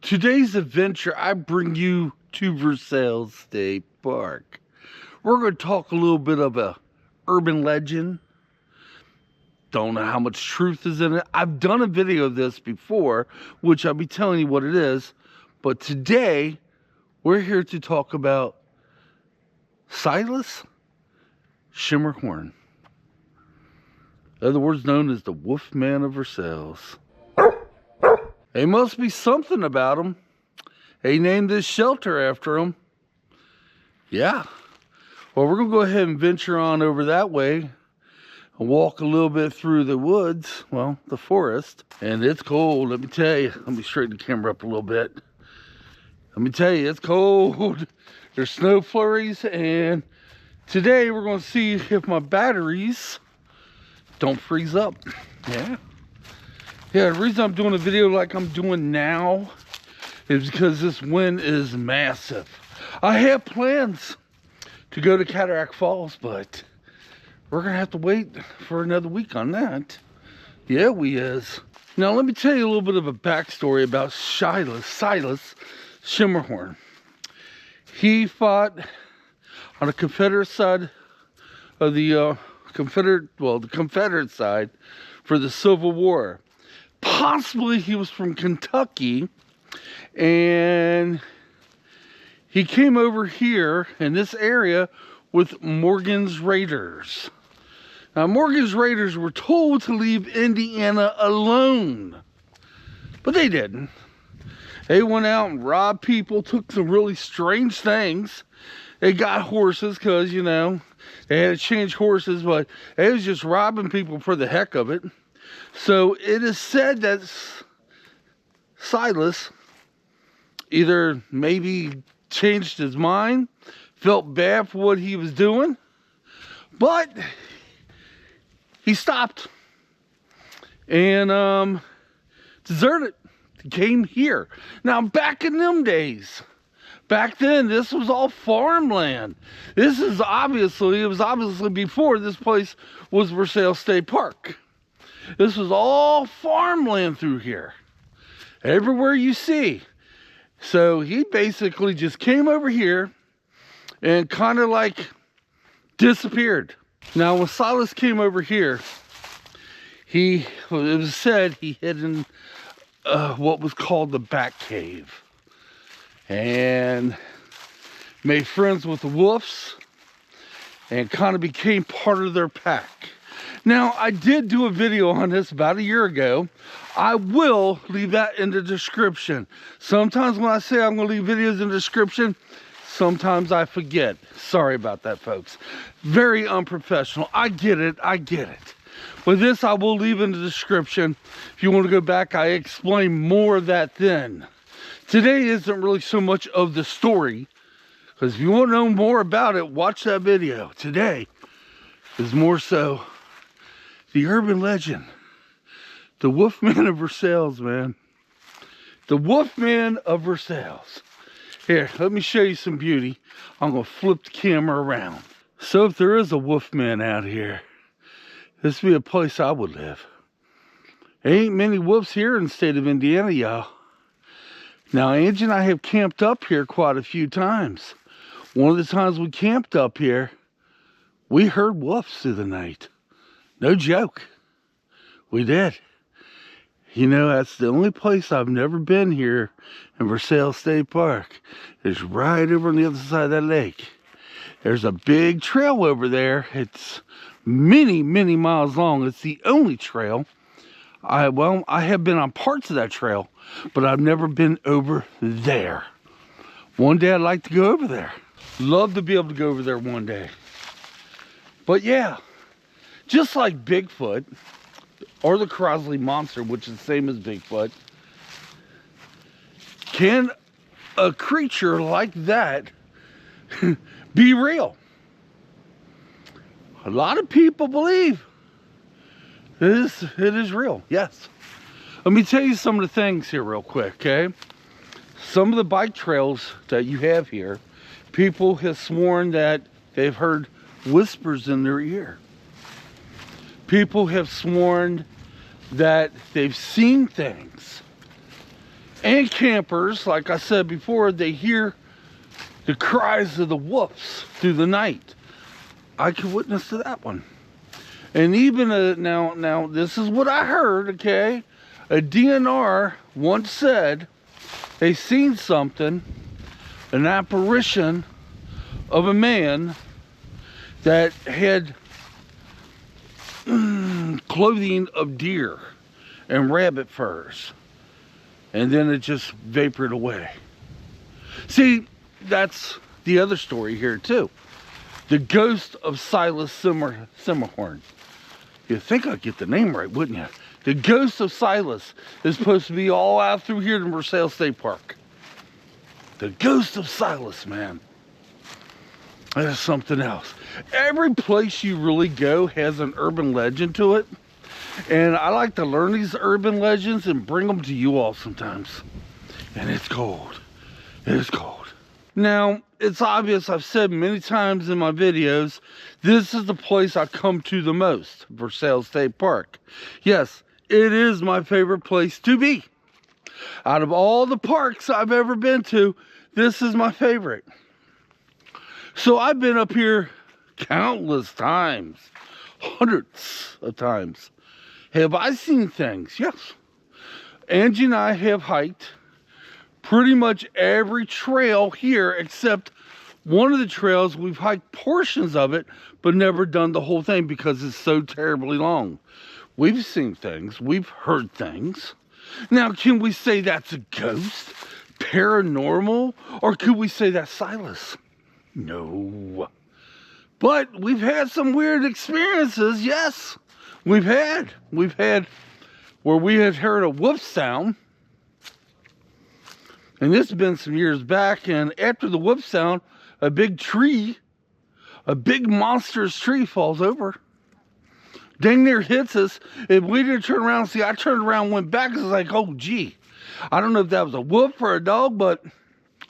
Today's adventure, I bring you to Versailles State Park. We're going to talk a little bit of a urban legend. Don't know how much truth is in it. I've done a video of this before, which I'll be telling you what it is. But today, we're here to talk about Silas Shimmerhorn, otherwise known as the Wolfman of Versailles. There must be something about him. They named this shelter after him. Yeah. Well, we're going to go ahead and venture on over that way and walk a little bit through the woods, well, the forest. And it's cold, let me tell you. Let me straighten the camera up a little bit. Let me tell you, it's cold. There's snow flurries, and today we're going to see if my batteries don't freeze up. Yeah, the reason I'm doing a video like I'm doing now is because this wind is massive. I have plans to go to Cataract Falls, but we're going to have to wait for another week on that. Yeah, we is. Now, let me tell you a little bit of a backstory about Silas Shimmerhorn. He fought on the Confederate side of the Confederate side for the Civil War. Possibly he was from Kentucky, and he came over here in this area with Morgan's Raiders. Now, Morgan's Raiders were told to leave Indiana alone, but they didn't. They went out and robbed people, took some really strange things. They got horses because, you know, they had to change horses, but they was just robbing people for the heck of it. So it is said that Silas either maybe changed his mind, felt bad for what he was doing, but he stopped and deserted. He came here. Now, back in them days, back then, this was all farmland. It was obviously before this place was Versailles State Park. This was all farmland through here. Everywhere you see. So he basically just came over here and kind of like disappeared. Now, when Silas came over here, it was said he hid in what was called the Bat Cave. And made friends with the wolves and kind of became part of their pack. Now, I did do a video on this about a year ago. I will leave that in the description. Sometimes when I say I'm going to leave videos in the description, sometimes I forget. Sorry about that, folks. Very unprofessional. I get it. But this I will leave in the description. If you want to go back, I explain more of that then. Today isn't really so much of the story, because if you want to know more about it, watch that video. Today is more so the urban legend. The Wolfman of Versailles, man. The Wolfman of Versailles. Here, let me show you some beauty. I'm going to flip the camera around. So if there is a Wolfman out here, this would be a place I would live. There ain't many wolves here in the state of Indiana, y'all. Now, Angie and I have camped up here quite a few times. One of the times we camped up here, we heard wolves through the night. No joke. We did. You know, that's the only place I've never been here in Versailles State Park. It's right over on the other side of that lake. There's a big trail over there. It's many, many miles long. It's the only trail. I have been on parts of that trail, but I've never been over there. One day I'd like to go over there. Love to be able to go over there one day. But yeah, just like Bigfoot, or the Crosley Monster, which is the same as Bigfoot, can a creature like that be real? A lot of people believe it is real, yes. Let me tell you some of the things here real quick, okay? Some of the bike trails that you have here, people have sworn that they've heard whispers in their ear. People have sworn that they've seen things. And campers, like I said before, they hear the cries of the wolves through the night. I could witness to that one. And even now this is what I heard, okay? A DNR once said they seen something, an apparition of a man that had clothing of deer and rabbit furs, and then it just vapored away. See, that's the other story here too. The ghost of Silas Shimmerhorn. You'd think I'd get the name right, wouldn't you? The ghost of Silas is supposed to be all out through here in Versailles State Park. The ghost of Silas, man. That is something else. Every place you really go has an urban legend to it. And I like to learn these urban legends and bring them to you all sometimes. And it's cold. It is cold. Now, it's obvious, I've said many times in my videos, this is the place I come to the most, Versailles State Park. Yes, it is my favorite place to be. Out of all the parks I've ever been to, this is my favorite. So I've been up here countless times, hundreds of times. Have I seen things? Yes. Angie and I have hiked pretty much every trail here except one of the trails. We've hiked portions of it, but never done the whole thing because it's so terribly long. We've seen things. We've heard things. Now, can we say that's a ghost? Paranormal? Or could we say that's Silas? No. But we've had some weird experiences, yes. We've had where we had heard a wolf sound. And this has been some years back, and after the wolf sound, a big tree, a big monstrous tree falls over. Dang near hits us. If we didn't turn around, see, I turned around, went back, and was like, oh, gee. I don't know if that was a wolf or a dog, but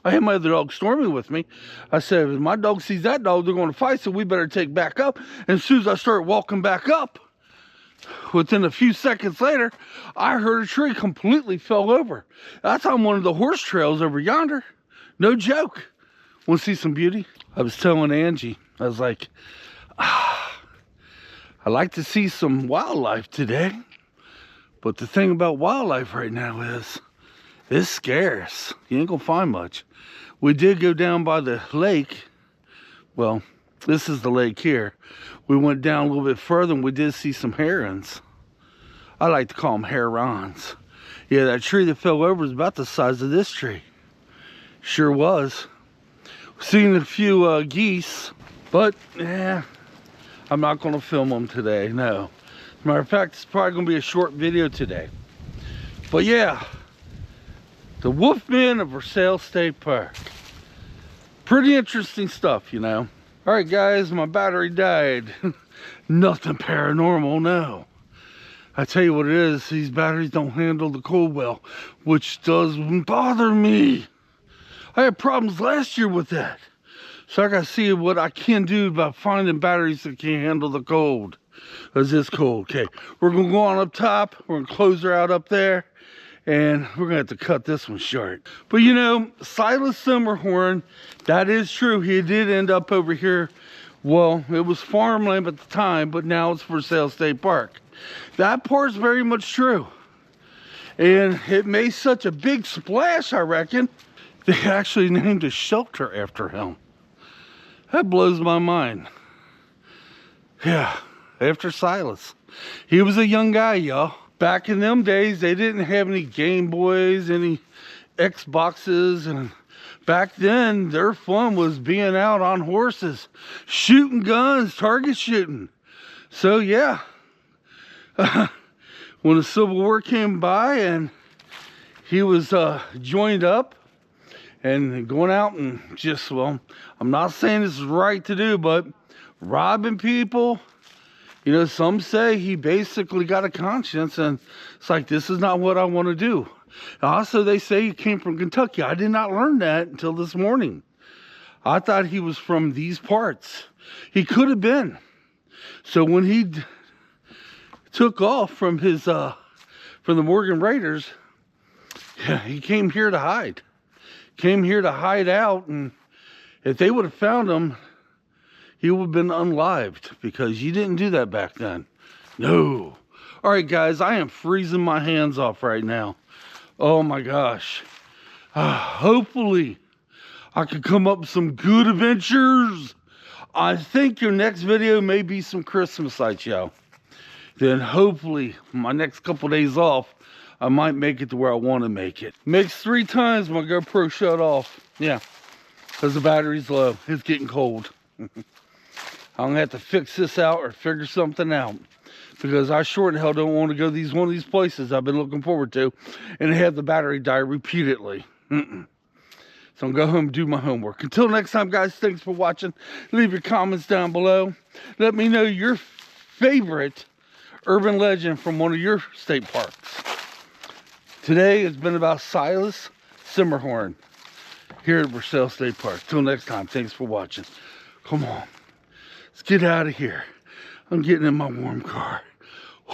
I had my other dog, Stormy, with me. I said, if my dog sees that dog, they're going to fight, so we better take back up. And as soon as I started walking back up, within a few seconds later, I heard a tree completely fell over. That's on one of the horse trails over yonder. No joke. Want to see some beauty? I was telling Angie, I was like, I'd like to see some wildlife today. But the thing about wildlife right now is, it's scarce. You ain't gonna find much. We did go down by the lake. Well, this is the lake here. We went down a little bit further and we did see some herons. I like to call them herons. Yeah, that tree that fell over is about the size of this tree. Sure was. Seen a few geese, but yeah, I'm not going to film them today, no. As a matter of fact, it's probably going to be a short video today. But yeah, the Wolfman of Versailles State Park. Pretty interesting stuff, you know. All right, guys, my battery died. Nothing paranormal, no. I tell you what it is, these batteries don't handle the cold well, which does bother me. I had problems last year with that. So I gotta see what I can do about finding batteries that can handle the cold. Cause it's cold. Okay, we're gonna go on up top. We're gonna close her out up there. And we're gonna have to cut this one short. But you know, Silas Shimmerhorn, that is true. He did end up over here. Well, it was farmland at the time, but now it's Versailles State Park. That part's very much true. And it made such a big splash, I reckon, they actually named a shelter after him. That blows my mind. Yeah, after Silas. He was a young guy, y'all. Back in them days, they didn't have any Game Boys, any Xboxes, and back then, their fun was being out on horses, shooting guns, target shooting. So yeah, when the Civil War came by and he was joined up and going out and just, well, I'm not saying this is right to do, but robbing people. You know, some say he basically got a conscience and it's like, this is not what I want to do. Also, they say he came from Kentucky. I did not learn that until this morning. I thought he was from these parts. He could have been. So when he took off from his, from the Morgan Raiders, Yeah, he came here to hide. Came here to hide out, and if they would have found him, he would have been unlived, because you didn't do that back then. No. All right, guys, I am freezing my hands off right now. Oh my gosh. Hopefully, I could come up with some good adventures. I think your next video may be some Christmas lights, y'all. Then hopefully, my next couple days off, I might make it to where I want to make it. Makes 3 times my GoPro shut off. Yeah, because the battery's low. It's getting cold. I'm going to have to fix this out or figure something out. Because I sure in hell don't want to go to one of these places I've been looking forward to and have the battery die repeatedly. So I'm going to go home and do my homework. Until next time, guys, thanks for watching. Leave your comments down below. Let me know your favorite urban legend from one of your state parks. Today has been about Silas Shimmerhorn here at Versailles State Park. Till next time, thanks for watching. Come on, let's get out of here. I'm getting in my warm car.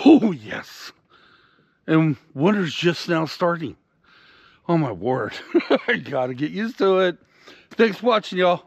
Oh, yes. And winter's just now starting. Oh, my word. I gotta get used to it. Thanks for watching, y'all.